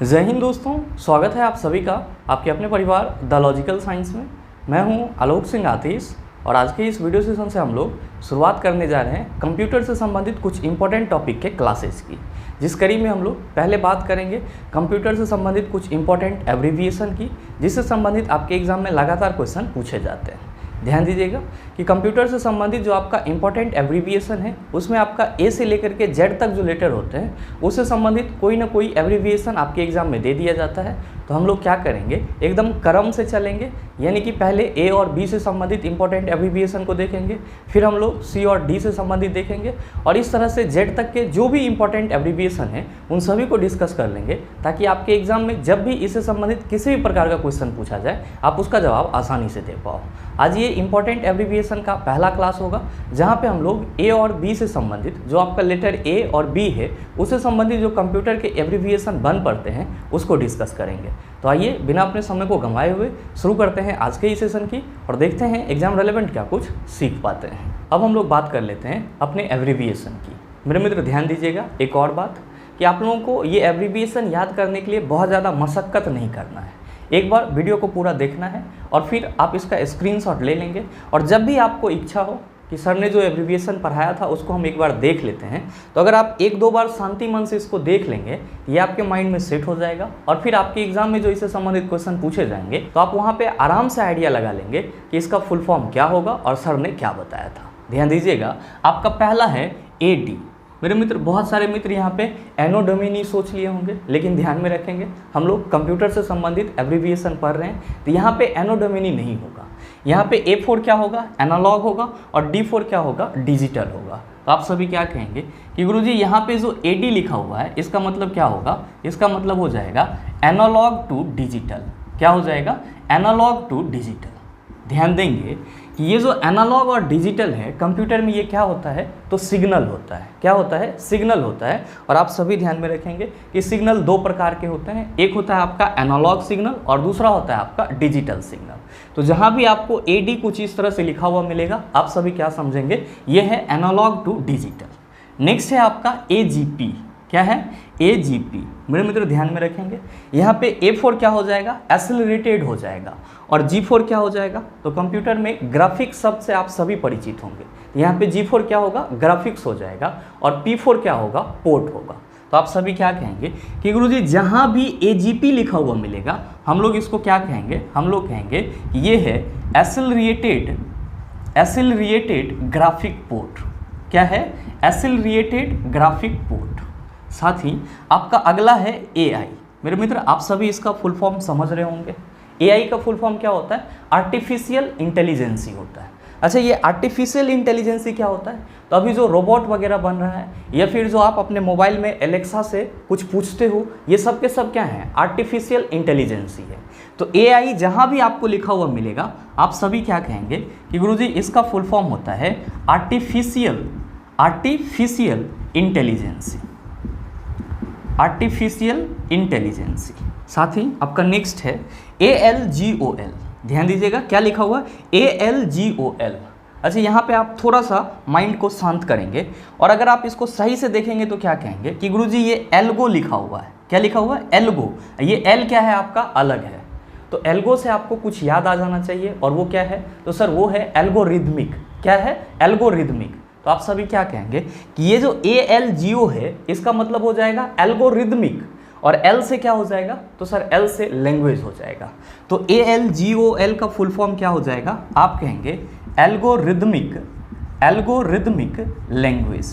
जय हिंद दोस्तों, स्वागत है आप सभी का आपके अपने परिवार द लॉजिकल साइंस में। मैं हूं आलोक सिंह आतिश और आज के इस वीडियो सेशन से हम लोग शुरुआत करने जा रहे हैं कंप्यूटर से संबंधित कुछ इंपॉर्टेंट टॉपिक के क्लासेस की, जिस कड़ी में हम लोग पहले बात करेंगे कंप्यूटर से संबंधित कुछ इंपॉर्टेंट एब्रीविएशन की, जिससे संबंधित आपके एग्जाम में लगातार क्वेश्चन पूछे जाते हैं। ध्यान दीजिएगा कि कंप्यूटर से संबंधित जो आपका इंपॉर्टेंट एब्रीविएशन है उसमें आपका ए से लेकर के जेड तक जो लेटर होते हैं उससे संबंधित कोई ना कोई एब्रीविएशन आपके एग्जाम में दे दिया जाता है। तो हम लोग क्या करेंगे, एकदम क्रम से चलेंगे, यानी कि पहले ए और बी से संबंधित इंपॉर्टेंट एब्रीविएशन को देखेंगे, फिर हम लोग सी और डी से संबंधित देखेंगे और इस तरह से जेड तक के जो भी इंपॉर्टेंट एब्रीविएशन है उन सभी को डिस्कस कर लेंगे, ताकि आपके एग्जाम में जब भी इससे संबंधित किसी भी प्रकार का क्वेश्चन पूछा जाए आप उसका जवाब आसानी से दे पाओ। आज ये इंपॉर्टेंट एब्रीविएशन का पहला क्लास होगा, जहाँ पे हम लोग ए और बी से संबंधित जो आपका लेटर ए और बी है उससे संबंधित जो कंप्यूटर के एब्रीविएशन बन पड़ते हैं उसको डिस्कस करेंगे। तो आइए बिना अपने समय को गंवाए हुए शुरू करते हैं आज के इस सेशन की और देखते हैं एग्जाम रेलेवेंट क्या कुछ सीख पाते हैं। अब हम लोग बात कर लेते हैं अपने एब्रीविएशन की। मेरे मित्र ध्यान दीजिएगा एक और बात, कि आप लोगों को ये एब्रीविएशन याद करने के लिए बहुत ज़्यादा मशक्क़त नहीं करना है। एक बार वीडियो को पूरा देखना है और फिर आप इसका स्क्रीनशॉट ले लेंगे और जब भी आपको इच्छा हो कि सर ने जो एब्रीविएशन पढ़ाया था उसको हम एक बार देख लेते हैं, तो अगर आप एक दो बार शांति मन से इसको देख लेंगे ये आपके माइंड में सेट हो जाएगा और फिर आपके एग्जाम में जो इससे संबंधित क्वेश्चन पूछे जाएंगे तो आप वहाँ पे आराम से आइडिया लगा लेंगे कि इसका फुल फॉर्म क्या होगा और सर ने क्या बताया था। ध्यान दीजिएगा, आपका पहला है AD। मेरे मित्र बहुत सारे मित्र यहाँ पे एनो डोमिनी सोच लिए होंगे, लेकिन ध्यान में रखेंगे हम लोग कंप्यूटर से संबंधित एब्रीविएशन पढ़ रहे हैं तो यहाँ पे एनो डोमिनी नहीं होगा। यहाँ पे A4 क्या होगा, एनालॉग होगा और D4 क्या होगा, डिजिटल होगा। तो आप सभी क्या कहेंगे कि गुरुजी यहाँ पे जो AD लिखा हुआ है इसका मतलब क्या होगा, इसका मतलब हो जाएगा एनालॉग टू डिजिटल। क्या हो जाएगा, एनालॉग टू डिजिटल। ध्यान देंगे कि ये जो एनालॉग और डिजिटल है कंप्यूटर में ये क्या होता है, तो सिग्नल होता है। क्या होता है, सिग्नल होता है। और आप सभी ध्यान में रखेंगे कि सिग्नल दो प्रकार के होते हैं, एक होता है आपका एनालॉग सिग्नल और दूसरा होता है आपका डिजिटल सिग्नल। तो जहाँ भी आपको AD कुछ इस तरह से लिखा हुआ मिलेगा आप सभी क्या समझेंगे, ये है एनालॉग टू डिजिटल। नेक्स्ट है आपका AGP। क्या है, AGP। मेरे मित्र ध्यान में रखेंगे यहाँ पे A4 क्या हो जाएगा, एक्सेलरेटेड हो जाएगा और G4 क्या हो जाएगा, तो कंप्यूटर में ग्राफिक्स शब्द से आप सभी परिचित होंगे। यहाँ पे G4 क्या होगा, ग्राफिक्स हो जाएगा और P4 क्या होगा, पोर्ट होगा। तो आप सभी क्या कहेंगे कि गुरुजी जहाँ भी AGP लिखा हुआ मिलेगा हम लोग इसको क्या कहेंगे, हम लोग कहेंगे ये है एक्सेलरेटेड ग्राफिक पोर्ट। क्या है, एक्सेलरेटेड ग्राफिक पोर्ट। साथ ही आपका अगला है AI। मेरे मित्र आप सभी इसका फुल फॉर्म समझ रहे होंगे। AI का फुल फॉर्म क्या होता है, आर्टिफिशियल इंटेलिजेंसी होता है। अच्छा, ये आर्टिफिशियल इंटेलिजेंसी क्या होता है, तो अभी जो रोबोट वगैरह बन रहा है या फिर जो आप अपने मोबाइल में एलेक्सा से कुछ पूछते हो, ये सब के सब क्या है, आर्टिफिशियल इंटेलिजेंसी है। तो AI जहाँ भी आपको लिखा हुआ मिलेगा आप सभी क्या कहेंगे कि गुरुजी इसका फुल फॉर्म होता है आर्टिफिशियल इंटेलिजेंसी। Artificial intelligence. साथ ही आपका नेक्स्ट है ALGOL। ध्यान दीजिएगा क्या लिखा हुआ है, ALGOL। अच्छा, यहाँ पे आप थोड़ा सा माइंड को शांत करेंगे और अगर आप इसको सही से देखेंगे तो क्या कहेंगे कि गुरुजी ये एल्गो लिखा हुआ है। क्या लिखा हुआ है, एल्गो। ये L क्या है आपका, अलग है। तो एल्गो से आपको कुछ याद आ जाना चाहिए और वो क्या है, तो सर वो है एल्गोरिदमिक। क्या है, एल्गोरिदमिक। तो आप सभी क्या कहेंगे कि ये जो ALGO है इसका मतलब हो जाएगा एल्गोरिदमिक और L से क्या हो जाएगा, तो सर L से लैंग्वेज हो जाएगा। तो ALGOL का फुल फॉर्म क्या हो जाएगा, आप कहेंगे एल्गोरिदमिक लैंग्वेज।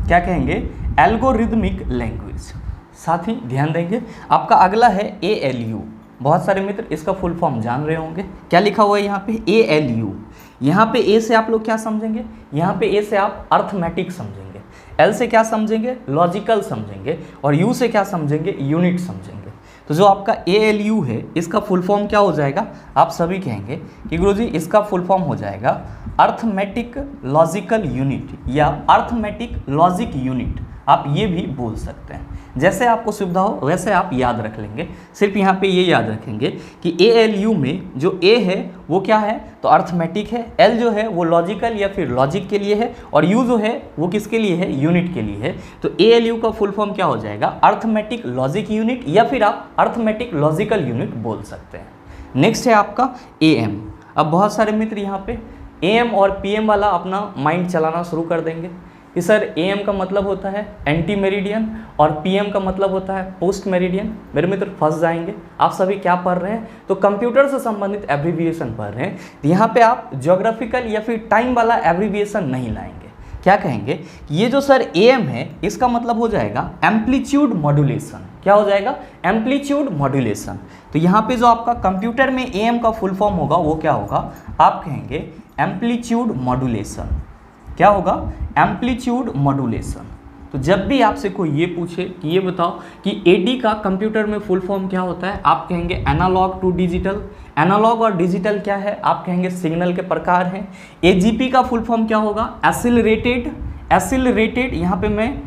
क्या कहेंगे, एल्गोरिदमिक लैंग्वेज। साथ ही ध्यान देंगे आपका अगला है ALU। बहुत सारे मित्र इसका फुल फॉर्म जान रहे होंगे। क्या लिखा हुआ है यहाँ पे, ALU। यहाँ पे A से आप लोग क्या समझेंगे, यहाँ पे A से आप अर्थमेटिक समझेंगे, L से क्या समझेंगे, लॉजिकल समझेंगे और U से क्या समझेंगे, यूनिट समझेंगे। तो जो आपका ALU है इसका फुल फॉर्म क्या हो जाएगा, आप सभी कहेंगे कि गुरुजी इसका फुल फॉर्म हो जाएगा अर्थमेटिक लॉजिकल यूनिट या अर्थमेटिक लॉजिक यूनिट। आप ये भी बोल सकते हैं। जैसे आपको सुविधा हो वैसे आप याद रख लेंगे। सिर्फ यहाँ पे ये याद रखेंगे कि ALU में जो A है वो क्या है, तो अर्थमेटिक है, L जो है वो लॉजिकल या फिर लॉजिक के लिए है, और U जो है वो किसके लिए है, यूनिट के लिए है। तो ALU का फुल फॉर्म क्या हो जाएगा, अर्थमेटिक लॉजिक यूनिट, या फिर आप अर्थमेटिक लॉजिकल यूनिट बोल सकते हैं। नेक्स्ट है आपका AM। अब बहुत सारे मित्र यहाँ पे AM और PM वाला अपना माइंड चलाना शुरू कर देंगे कि सर AM का मतलब होता है एंटी मेरिडियन और PM का मतलब होता है पोस्ट मेरिडियन। मेरे मित्र फंस जाएंगे। आप सभी क्या पढ़ रहे हैं, तो कंप्यूटर से संबंधित एब्रीविएशन पढ़ रहे हैं, तो यहाँ पे आप ज्योग्राफिकल या फिर टाइम वाला एब्रीविएशन नहीं लाएंगे। क्या कहेंगे, ये जो सर AM है इसका मतलब हो जाएगा एम्पलीट्यूड मॉड्यूलेशन। क्या हो जाएगा, एम्पलीट्यूड मॉड्यूलेशन। तो यहाँ पे जो आपका कंप्यूटर में AM का फुल फॉर्म होगा वो क्या होगा, आप कहेंगे एम्पलीट्यूड मॉड्यूलेशन। क्या होगा, एम्पलीट्यूड मॉड्यूलेशन। तो जब भी आपसे कोई ये पूछे कि ये बताओ कि AD का कंप्यूटर में फुल फॉर्म क्या होता है, आप कहेंगे एनालॉग टू डिजिटल। एनालॉग और डिजिटल क्या है, आप कहेंगे सिग्नल के प्रकार हैं। AGP का फुल फॉर्म क्या होगा, एसिलरेटेड। एसिलरेटेड यहाँ पे मैं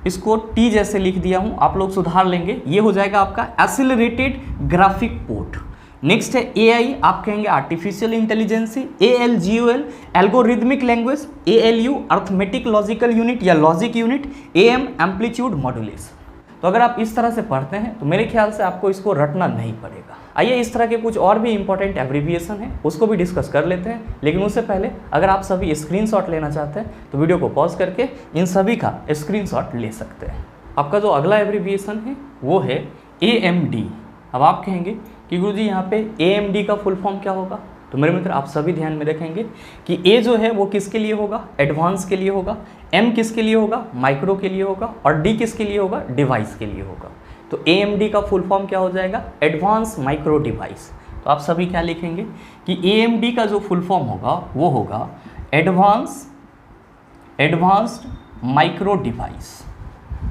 इसको T जैसे लिख दिया हूँ, आप लोग सुधार लेंगे, ये हो जाएगा आपका एसिलरेटेड ग्राफिक पोर्ट। नेक्स्ट है AI, आप कहेंगे artificial intelligence. ALGOL algorithmic language. ALU arithmetic logical unit या logic unit. AM amplitude modulation. तो अगर आप इस तरह से पढ़ते हैं तो मेरे ख्याल से आपको इसको रटना नहीं पड़ेगा। आइए इस तरह के कुछ और भी इंपॉर्टेंट एब्रीविएशन है उसको भी डिस्कस कर लेते हैं, लेकिन उससे पहले अगर आप सभी स्क्रीनशॉट लेना चाहते हैं तो वीडियो को पॉज करके इन सभी का स्क्रीनशॉट ले सकते हैं। आपका जो अगला एब्रीविएशन है वो है AMD। अब आप कहेंगे कि गुरुजी यहाँ पे AMD का फुल फॉर्म क्या होगा, तो मेरे मित्र आप सभी ध्यान में रखेंगे कि A जो है वो किसके लिए होगा, एडवांस के लिए होगा, M किसके लिए होगा, माइक्रो के लिए होगा, और D किसके लिए होगा, डिवाइस के लिए होगा। तो AMD का फुल फॉर्म क्या हो जाएगा, एडवांस माइक्रो डिवाइस। तो आप सभी क्या लिखेंगे कि AMD का जो फुल फॉर्म होगा वो होगा advanced micro device.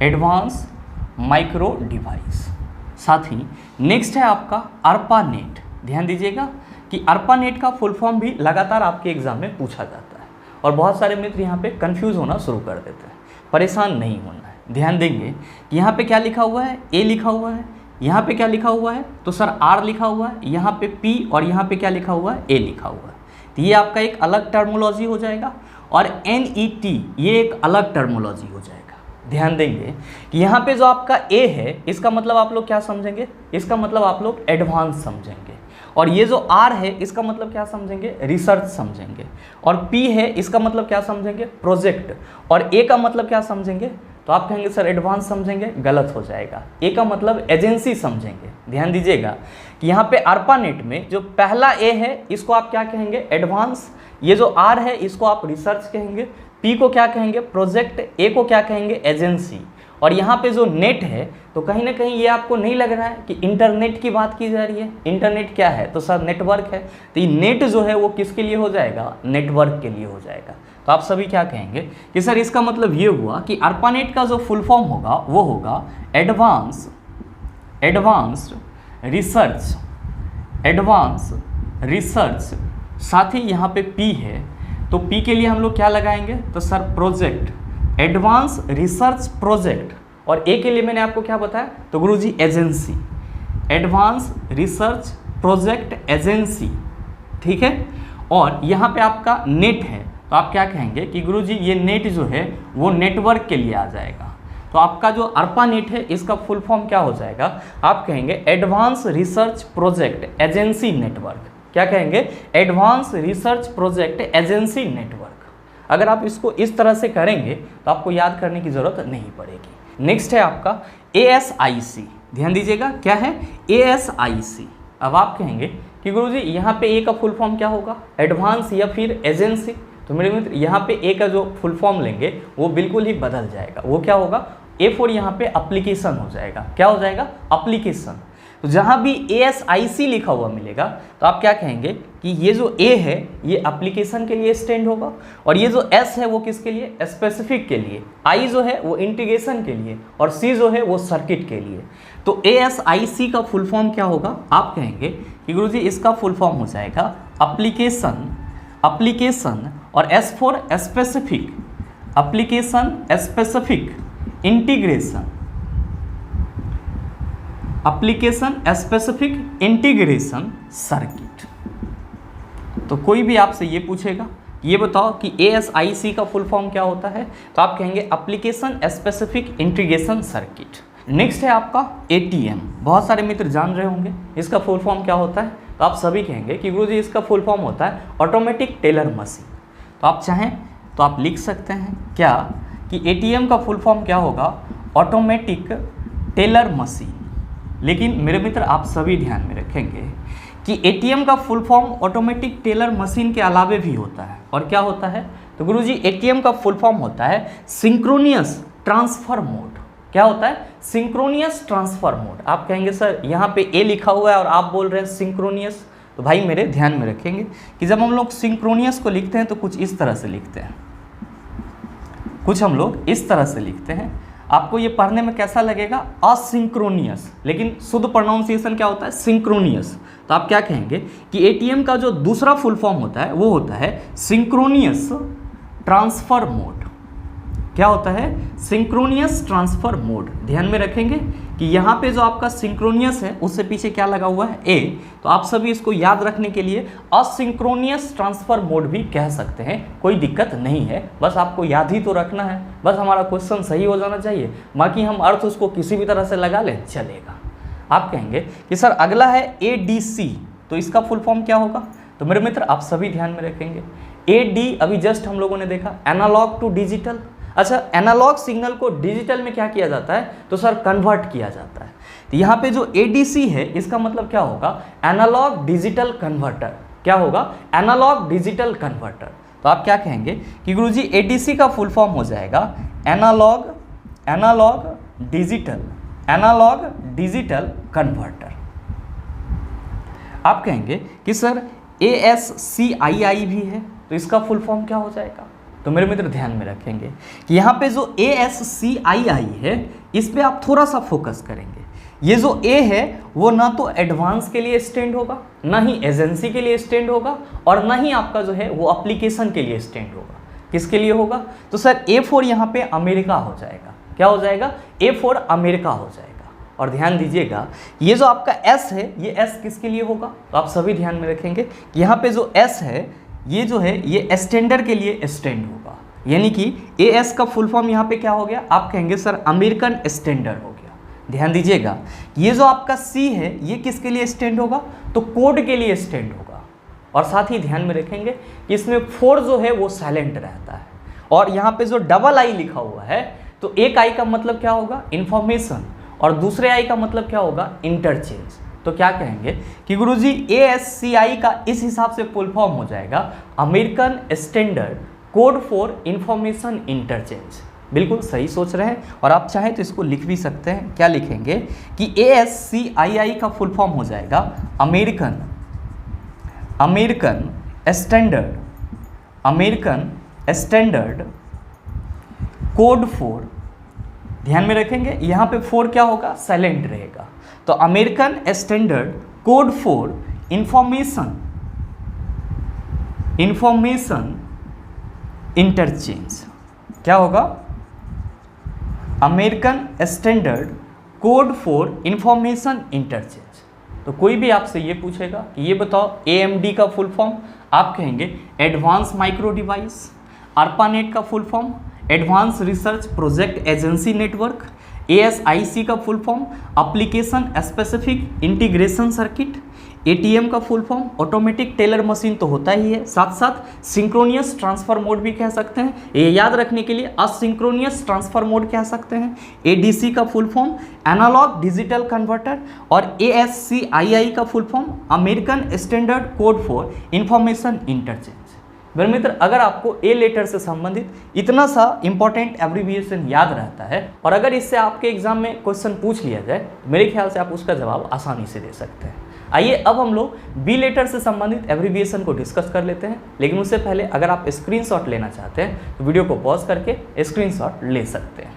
Advance micro device. साथ ही नेक्स्ट है आपका ARPANET। ध्यान दीजिएगा कि ARPANET का फुल फॉर्म भी लगातार आपके एग्जाम में पूछा जाता है और बहुत सारे मित्र यहाँ पे कंफ्यूज होना शुरू कर देते हैं। परेशान नहीं होना है, ध्यान देंगे कि यहाँ पे क्या लिखा हुआ है, A लिखा हुआ है, यहाँ पे क्या लिखा हुआ है, तो सर R लिखा हुआ है, यहाँ पे P और यहाँ पे क्या लिखा हुआ है, A लिखा हुआ है। तो ये आपका एक अलग टर्मोलॉजी हो जाएगा, और NET ये एक अलग टर्मोलॉजी हो जाएगा। ध्यान देंगे कि यहाँ पे जो आपका A है इसका मतलब आप लोग क्या समझेंगे, इसका मतलब आप लोग एडवांस समझेंगे, और ये जो R है इसका मतलब क्या समझेंगे, रिसर्च समझेंगे, और P है इसका मतलब क्या समझेंगे, प्रोजेक्ट, और A का मतलब क्या समझेंगे, तो आप कहेंगे सर एडवांस समझेंगे, गलत हो जाएगा। A का मतलब एजेंसी समझेंगे। ध्यान दीजिएगा कि यहाँ पे ARPANET में जो पहला A है इसको आप क्या कहेंगे, एडवांस, ये जो R है इसको आप रिसर्च कहेंगे, P को क्या कहेंगे, प्रोजेक्ट, A को क्या कहेंगे, एजेंसी। और यहाँ पे जो नेट है तो कहीं ना कहीं ये आपको नहीं लग रहा है कि इंटरनेट की बात की जा रही है। इंटरनेट क्या है, तो सर नेटवर्क है। तो ये नेट जो है वो किसके लिए हो जाएगा, नेटवर्क के लिए हो जाएगा। तो आप सभी क्या कहेंगे कि सर इसका मतलब ये हुआ कि ARPANET का जो फुल फॉर्म होगा वो होगा एडवांस रिसर्च। साथ ही यहाँ पे P है तो P के लिए हम लोग क्या लगाएंगे, तो sir project, advance research project, और A के लिए मैंने आपको क्या बताया, तो गुरुजी agency, advance research project agency. ठीक है, और यहाँ पे आपका नेट है तो आप क्या कहेंगे कि गुरुजी ये नेट जो है वो नेटवर्क के लिए आ जाएगा। तो आपका जो ARPANET है इसका फुल फॉर्म क्या हो जाएगा, आप कहेंगे advance research project agency network. क्या कहेंगे, advance research project agency network. अगर आप इसको इस तरह से करेंगे तो आपको याद करने की जरूरत नहीं पड़ेगी। नेक्स्ट है आपका ASIC। ध्यान दीजिएगा क्या है, ASIC। अब आप कहेंगे कि गुरुजी यहाँ पे A का फुल फॉर्म क्या होगा, एडवांस या फिर एजेंसी। तो मेरे मित्र यहाँ पे A का जो फुल फॉर्म लेंगे वो बिल्कुल ही बदल जाएगा। वो क्या होगा, A फॉर यहाँ पे एप्लीकेशन हो जाएगा। क्या हो जाएगा, एप्लीकेशन। तो जहाँ भी ASIC लिखा हुआ मिलेगा तो आप क्या कहेंगे कि ये जो A है ये एप्लीकेशन के लिए स्टैंड होगा, और ये जो S है वो किसके लिए, स्पेसिफिक के लिए, I जो है वो इंटीग्रेशन के लिए, और C जो है वो सर्किट के लिए। तो ASIC का फुल फॉर्म क्या होगा, आप कहेंगे कि गुरुजी इसका फुल फॉर्म हो जाएगा एप्लीकेशन, और S for specific, application specific integration. Application specific integration circuit. तो कोई भी आपसे ये पूछेगा ये बताओ कि ASIC का फुल फॉर्म क्या होता है, तो आप कहेंगे application specific integration circuit. Next है आपका ATM। बहुत सारे मित्र जान रहे होंगे इसका फुल फॉर्म क्या होता है, तो आप सभी कहेंगे कि गुरुजी इसका फुल फॉर्म होता है ऑटोमेटिक टेलर मशीन। तो आप चाहें तो आप लिख सकते हैं क्या कि ATM का फुल फॉर्म क्या होगा, ऑटोमेटिक टेलर मशीन। लेकिन मेरे मित्र आप सभी ध्यान में रखेंगे कि ATM का full form automatic teller machine के अलावे भी होता है। और क्या होता है, तो गुरुजी ATM का फुल फॉर्म होता है सिंक्रोनियस ट्रांसफर मोड। क्या होता है, सिंक्रोनियस ट्रांसफर मोड। आप कहेंगे सर यहाँ पे A लिखा हुआ है और आप बोल रहे हैं सिंक्रोनियस। तो भाई मेरे ध्यान में रखेंगे कि जब हम लोग सिंक्रोनियस को लिखते हैं तो कुछ इस तरह से लिखते हैं, कुछ हम लोग इस तरह से लिखते हैं। आपको ये पढ़ने में कैसा लगेगा, असिंक्रोनियस, लेकिन शुद्ध प्रोनाउंसिएशन क्या होता है, सिंक्रोनियस। तो आप क्या कहेंगे कि ATM का जो दूसरा फुल फॉर्म होता है वो होता है सिंक्रोनियस ट्रांसफर मोड। क्या होता है, सिंक्रोनियस ट्रांसफर मोड। ध्यान में रखेंगे कि यहाँ पे जो आपका सिंक्रोनियस है उससे पीछे क्या लगा हुआ है, A। तो आप सभी इसको याद रखने के लिए असिंक्रोनियस ट्रांसफर मोड भी कह सकते हैं, कोई दिक्कत नहीं है, बस आपको याद ही तो रखना है, बस हमारा क्वेश्चन सही हो जाना चाहिए, बाकी हम अर्थ उसको किसी भी तरह से लगा लें चलेगा। आप कहेंगे कि सर अगला है ADC, तो इसका फुल फॉर्म क्या होगा, तो मेरे मित्र आप सभी ध्यान में रखेंगे AD अभी जस्ट हम लोगों ने देखा एनालॉग टू डिजिटल। अच्छा, एनालॉग सिग्नल को डिजिटल में क्या किया जाता है, तो सर कन्वर्ट किया जाता है। तो यहाँ पे जो ADC है इसका मतलब क्या होगा, एनालॉग डिजिटल कन्वर्टर। क्या होगा, एनालॉग डिजिटल कन्वर्टर। तो आप क्या कहेंगे कि गुरुजी ADC का फुल फॉर्म हो जाएगा एनालॉग डिजिटल कन्वर्टर। आप कहेंगे कि सर ASCII भी है, तो इसका फुल फॉर्म क्या हो जाएगा, तो मेरे मित्र ध्यान में रखेंगे कि यहाँ पे जो ASCII है इस पे आप थोड़ा सा फोकस करेंगे। ये जो A है वो ना तो एडवांस के लिए स्टैंड होगा, ना ही एजेंसी के लिए स्टैंड होगा, और ना ही आपका जो है वो एप्लीकेशन के लिए स्टैंड होगा। किसके लिए होगा, तो सर A फॉर यहाँ पे अमेरिका हो जाएगा। क्या हो जाएगा, A फॉर अमेरिका हो जाएगा। और ध्यान दीजिएगा ये जो आपका S है ये S किसके लिए होगा, तो आप सभी ध्यान में रखेंगे कि यहाँ पे जो S है ये जो है ये स्टैंडर के लिए स्टैंड होगा, यानी कि AS का फुल फॉर्म यहाँ पे क्या हो गया, आप कहेंगे सर अमेरिकन स्टैंडर्ड हो गया। ध्यान दीजिएगा ये जो आपका C है ये किसके लिए स्टैंड होगा, तो कोड के लिए स्टैंड होगा। और साथ ही ध्यान में रखेंगे कि इसमें 4 जो है वो साइलेंट रहता है, और यहाँ पे जो डबल I लिखा हुआ है तो एक I का मतलब क्या होगा, इंफॉर्मेशन, और दूसरे I का मतलब क्या होगा, इंटरचेंज। तो क्या कहेंगे कि गुरुजी ASCII का इस हिसाब से फुल फॉर्म हो जाएगा American standard code for information interchange. बिल्कुल सही सोच रहे हैं, और आप चाहें तो इसको लिख भी सकते हैं। क्या लिखेंगे कि ASCII का फुल फॉर्म हो जाएगा अमेरिकन स्टैंडर्ड कोड फॉर, ध्यान में रखेंगे यहाँ पे 4 क्या होगा, साइलेंट रहेगा। तो American standard code for information interchange. क्या होगा, American standard code for information interchange. तो कोई भी आपसे ये पूछेगा कि ये बताओ AMD का फुल फॉर्म, आप कहेंगे एडवांस माइक्रो डिवाइस। ARPANET का full form advance research project agency network. ASIC का full form application specific integration circuit. ATM का full form automatic teller machine तो होता ही है, साथ साथ सिंक्रोनियस ट्रांसफर मोड भी कह सकते हैं, ये याद रखने के लिए असिंक्रोनियस ट्रांसफर मोड कह सकते हैं। ADC का full form analogue digital converter, और ASCII का full form American standard code for information interchange. मेरे मित्र अगर आपको A लेटर से संबंधित इतना सा इंपॉर्टेंट एब्रीविएशन याद रहता है, और अगर इससे आपके एग्जाम में क्वेश्चन पूछ लिया जाए, तो मेरे ख्याल से आप उसका जवाब आसानी से दे सकते हैं। आइए अब हम लोग B लेटर से संबंधित एब्रीविएशन को डिस्कस कर लेते हैं, लेकिन उससे पहले अगर आप स्क्रीनशॉट लेना चाहते हैं तो वीडियो को पॉज करके स्क्रीनशॉट ले सकते हैं।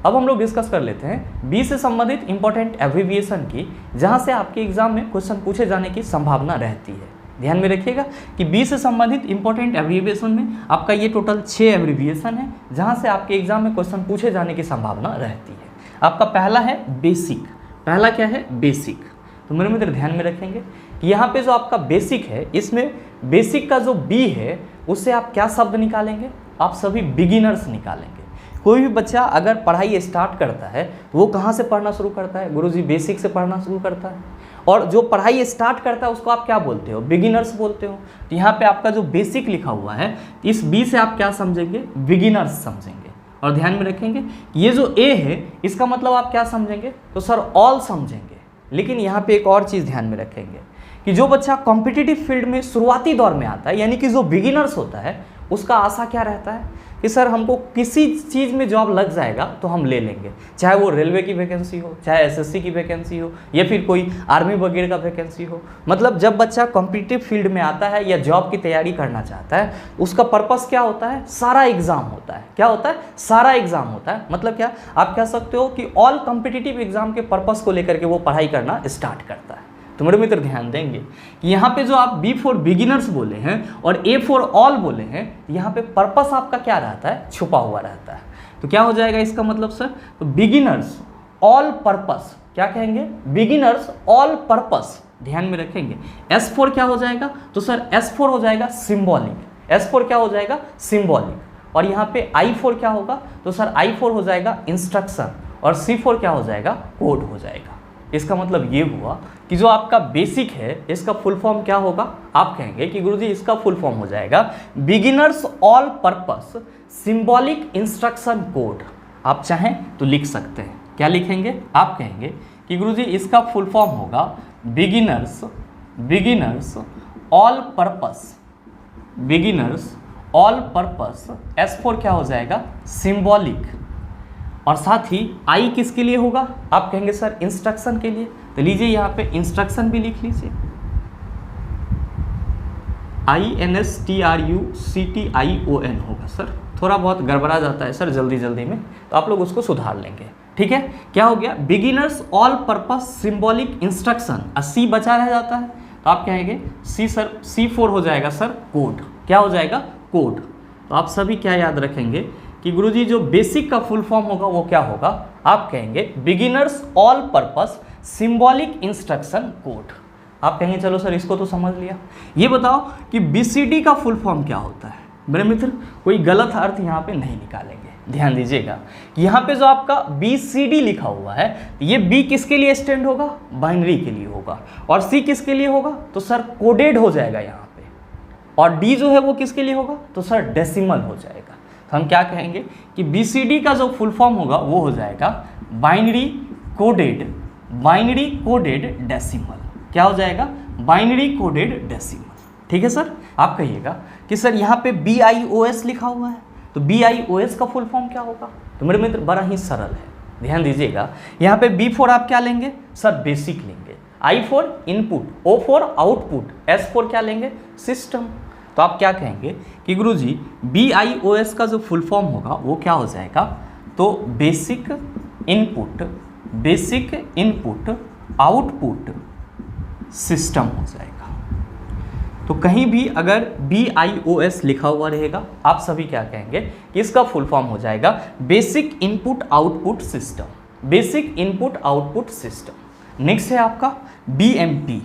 अब हम लोग डिस्कस कर लेते हैं B से संबंधित इंपॉर्टेंट एब्रीविएशन की, जहां से आपके एग्जाम में क्वेश्चन पूछे जाने की संभावना रहती है। ध्यान में रखिएगा कि B से संबंधित इंपॉर्टेंट एब्रीविएशन में आपका ये टोटल 6 एब्रीविएशन है, जहां से आपके एग्जाम में क्वेश्चन पूछे जाने की संभावना रहती है। आपका पहला है बेसिक, पहला क्या है, बेसिक। तो मेरे मित्र ध्यान में रखेंगे कि यहाँ पे जो आपका बेसिक है, इसमें बेसिक का जो बी है उससे आप क्या शब्द निकालेंगे, आप सभी बिगिनर्स निकालेंगे। कोई भी बच्चा अगर पढ़ाई स्टार्ट करता है तो वो कहाँ से पढ़ना शुरू करता है, गुरुजी बेसिक से पढ़ना शुरू करता है। और जो पढ़ाई स्टार्ट करता है उसको आप क्या बोलते हो, बिगिनर्स बोलते हो। तो यहाँ पे आपका जो बेसिक लिखा हुआ है, इस बी से आप क्या समझेंगे, बिगिनर्स समझेंगे। और ध्यान में रखेंगे ये जो ए है इसका मतलब आप क्या समझेंगे, तो सर ऑल समझेंगे। लेकिन यहाँ पे एक और चीज़ ध्यान में रखेंगे कि जो बच्चा कॉम्पिटिटिव फील्ड में शुरुआती दौर में आता है, यानी कि जो बिगिनर्स होता है, उसका आशा क्या रहता है कि सर हमको किसी चीज़ में जॉब लग जाएगा तो हम ले लेंगे, चाहे वो रेलवे की वैकेंसी हो, चाहे एसएससी की वैकेंसी हो, या फिर कोई आर्मी वगैरह का वैकेंसी हो। मतलब जब बच्चा कॉम्पिटिटिव फील्ड में आता है या जॉब की तैयारी करना चाहता है, उसका पर्पस क्या होता है, सारा एग्जाम होता है। क्या होता है, सारा एग्जाम होता है। मतलब क्या, आप कह सकते हो कि ऑल कॉम्पिटिटिव एग्जाम के पर्पस को लेकर के वो पढ़ाई करना स्टार्ट करता है। तो मेरे मित्र ध्यान देंगे कि यहाँ पे जो आप बी फॉर बिगिनर्स बोले हैं और ए फॉर ऑल बोले हैं, यहाँ पे पर्पस आपका क्या रहता है, छुपा हुआ रहता है। तो क्या हो जाएगा इसका मतलब सर, तो बिगिनर्स ऑल पर्पस, क्या कहेंगे, बिगिनर्स ऑल पर्पस। ध्यान में रखेंगे एस फोर क्या हो जाएगा, तो सर एस फोर हो जाएगा सिंबॉलिक। एस फोर क्या हो जाएगा, सिंबॉलिक। और यहाँ पे आई फोर क्या होगा, तो सर आई फोर हो जाएगा इंस्ट्रक्शन, और सी फोर क्या हो जाएगा, कोड हो जाएगा। इसका मतलब ये हुआ कि जो आपका बेसिक है इसका फुल फॉर्म क्या होगा, आप कहेंगे कि गुरुजी इसका फुल फॉर्म हो जाएगा beginners all purpose symbolic instruction code. आप चाहें तो लिख सकते हैं, क्या लिखेंगे, आप कहेंगे कि गुरुजी इसका फुल फॉर्म होगा beginners all purpose, beginners all purpose. S four क्या हो जाएगा, सिंबॉलिक। और साथ ही आई किसके लिए होगा, आप कहेंगे सर इंस्ट्रक्शन के लिए। तो लीजिए यहाँ पे इंस्ट्रक्शन भी लिख लीजिए, INSTRUCTION होगा। सर थोड़ा बहुत गड़बड़ा जाता है सर जल्दी में, तो आप लोग उसको सुधार लेंगे, ठीक है। क्या हो गया, beginners all purpose symbolic instruction. C बचा रह जाता है, तो आप कहेंगे सी सर, C4 हो जाएगा सर कोड। क्या हो जाएगा, कोड। तो आप सभी क्या याद रखेंगे कि गुरुजी जो बेसिक का फुल फॉर्म होगा वो क्या होगा, आप कहेंगे beginners all purpose symbolic instruction code. आप कहेंगे चलो सर इसको तो समझ लिया, ये बताओ कि BCD का फुल फॉर्म क्या होता है। मेरे मित्र कोई गलत अर्थ यहाँ पे नहीं निकालेंगे, ध्यान दीजिएगा। यहाँ पे जो आपका BCD लिखा हुआ है, ये B किसके लिए स्टैंड होगा, बाइनरी के लिए होगा। और C किसके लिए होगा, तो सर कोडेड हो जाएगा यहाँ पे। और D जो है वो किसके लिए होगा, तो सर डेसिमल हो जाएगा। तो हम क्या कहेंगे कि BCD का जो फुल फॉर्म होगा वो हो जाएगा बाइनरी कोडेड डेसिमल। क्या हो जाएगा, बाइनरी कोडेड डेसिमल। ठीक है सर। आप कहिएगा कि सर यहाँ पे BIOS लिखा हुआ है, तो BIOS का फुल फॉर्म क्या होगा। तो मेरे मित्र बड़ा ही सरल है, ध्यान दीजिएगा। यहाँ पे B फॉर आप क्या लेंगे, सर बेसिक लेंगे, I for input, O for output, S for क्या लेंगे, सिस्टम। तो आप क्या कहेंगे कि गुरुजी BIOS का जो फुल फॉर्म होगा वो क्या हो जाएगा, तो बेसिक इनपुट आउटपुट सिस्टम हो जाएगा। तो कहीं भी अगर BIOS लिखा हुआ रहेगा, आप सभी क्या कहेंगे कि इसका फुल फॉर्म हो जाएगा basic input output system, basic input output system. Next है आपका BMP।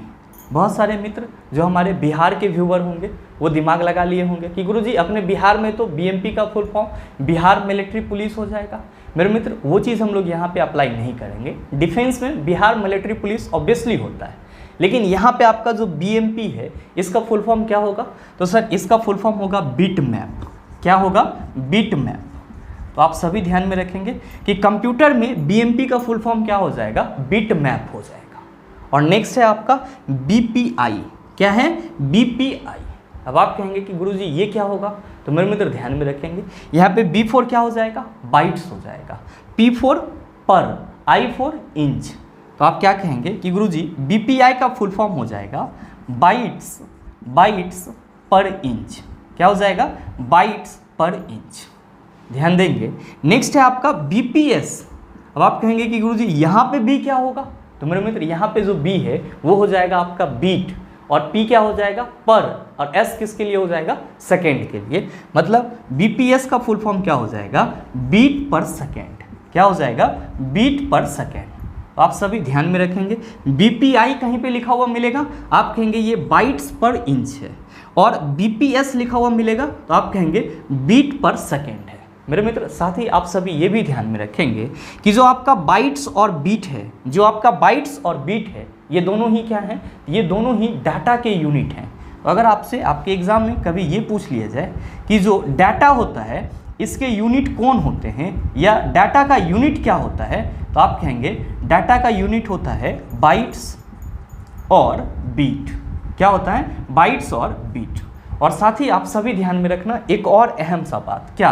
बहुत सारे मित्र जो हमारे बिहार के व्यूवर होंगे वो दिमाग लगा लिए होंगे कि गुरुजी अपने बिहार में तो BMP का full form Bihar military police हो जाएगा। मेरे मित्र वो चीज़ हम लोग यहाँ पे अप्लाई नहीं करेंगे। डिफेंस में बिहार मिलिट्री पुलिस ऑब्वियसली होता है, लेकिन यहाँ पे आपका जो BMP है इसका फुल फॉर्म क्या होगा, तो सर इसका फुल फॉर्म होगा बिट मैप। क्या होगा, बिट मैप। तो आप सभी ध्यान में रखेंगे कि कंप्यूटर में BMP का फुल फॉर्म क्या हो जाएगा, बिट मैप हो जाएगा। और नेक्स्ट है आपका BPI। क्या है, BPI। अब आप कहेंगे कि गुरुजी ये क्या होगा, तो मेरे मित्र ध्यान में रखेंगे यहाँ पे B फॉर क्या हो जाएगा, बाइट्स हो जाएगा, P फॉर पर, I फॉर इंच। तो आप क्या कहेंगे कि गुरुजी BPI का फुल फॉर्म हो जाएगा बाइट्स पर इंच। क्या हो जाएगा, बाइट्स पर इंच। ध्यान देंगे। नेक्स्ट है आपका BPS। अब आप कहेंगे कि गुरुजी यहाँ पे B क्या होगा, तो मेरे मित्र यहाँ पे जो B है वो हो जाएगा आपका बीट, और P क्या हो जाएगा, पर, और S किसके लिए हो जाएगा, सेकेंड के लिए। मतलब BPS का फुल फॉर्म क्या हो जाएगा, बीट पर सेकेंड। क्या हो जाएगा, बीट पर सेकेंड। तो आप सभी ध्यान में रखेंगे। बीपीआई कहीं पे लिखा हुआ मिलेगा, आप कहेंगे ये बाइट्स पर इंच है, और बीपीएस लिखा हुआ मिलेगा तो आप कहेंगे बीट पर सेकेंड है। मेरे मित्र, साथ ही आप सभी ये भी ध्यान में रखेंगे कि जो आपका बाइट्स और बीट है, जो आपका बाइट्स और बीट है, ये दोनों ही क्या हैं, ये दोनों ही डाटा के यूनिट हैं। तो अगर आपसे आपके एग्जाम में कभी ये पूछ लिया जाए कि जो डाटा होता है इसके यूनिट कौन होते हैं, या डाटा का यूनिट क्या होता है, तो आप कहेंगे डाटा का यूनिट होता है बाइट्स और बीट। क्या होता है? बाइट्स और बीट। और साथ ही आप सभी ध्यान में रखना एक और अहम सा बात, क्या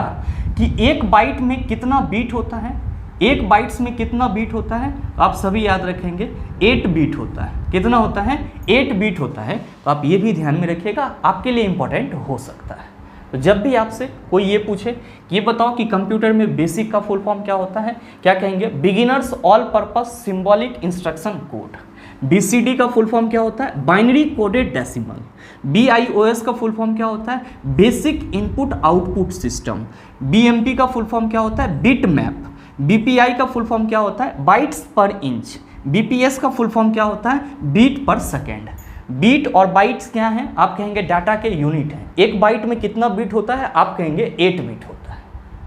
कि एक बाइट में कितना बीट होता है, एक बाइट्स में कितना बीट होता है, तो आप सभी याद रखेंगे 8 बीट होता है। कितना होता है? 8 बीट होता है। तो आप ये भी ध्यान में रखिएगा, आपके लिए इंपॉर्टेंट हो सकता है। तो जब भी आपसे कोई ये पूछे कि ये बताओ कि कंप्यूटर में बेसिक का फुल फॉर्म क्या होता है, क्या कहेंगे? Beginners all purpose symbolic instruction code. BCD का फुल फॉर्म क्या होता है? Binary coded decimal. बीआईओएस का फुल फॉर्म क्या होता है? Basic input output system. BMP का फुल फॉर्म क्या होता है? Bit map. बीपीआई का फुल फॉर्म क्या होता है? Bytes per inch. बीपीएस का फुल फॉर्म क्या होता है? बीट पर सेकेंड। बीट और बाइट्स क्या हैं? आप कहेंगे डाटा के यूनिट हैं। एक बाइट में कितना बीट होता है? आप कहेंगे 8 बीट होता है।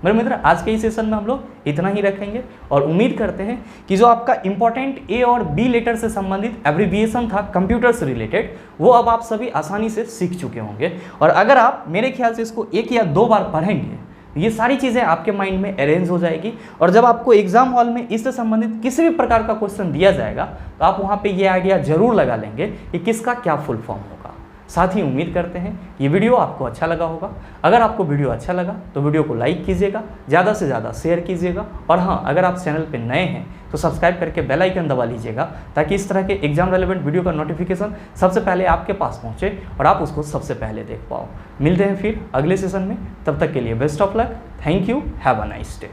मेरे मित्र, आज के इस सेशन में हम लोग इतना ही रखेंगे और उम्मीद करते हैं कि जो आपका इंपॉर्टेंट ए और बी लेटर से संबंधित एब्रिविएशन था कंप्यूटर से रिलेटेड, वो अब आप सभी आसानी से सीख चुके होंगे। और अगर आप मेरे ख्याल से इसको 1 या 2 बार पढ़ेंगे, ये सारी चीज़ें आपके माइंड में अरेंज हो जाएगी, और जब आपको एग्जाम हॉल में इससे संबंधित किसी भी प्रकार का क्वेश्चन दिया जाएगा तो आप वहाँ पे ये आइडिया जरूर लगा लेंगे कि किसका क्या फुल फॉर्म होगा। साथ ही उम्मीद करते हैं ये वीडियो आपको अच्छा लगा होगा। अगर आपको वीडियो अच्छा लगा तो वीडियो को लाइक कीजिएगा, ज़्यादा से ज़्यादा शेयर कीजिएगा, और हाँ, अगर आप चैनल पर नए हैं तो सब्सक्राइब करके बेल आइकन दबा लीजिएगा, ताकि इस तरह के एग्जाम रेलेवेंट वीडियो का नोटिफिकेशन सबसे पहले आपके पास पहुँचे और आप उसको सबसे पहले देख पाओ। मिलते हैं फिर अगले सेशन में, तब तक के लिए best of luck. Thank you, have a nice day.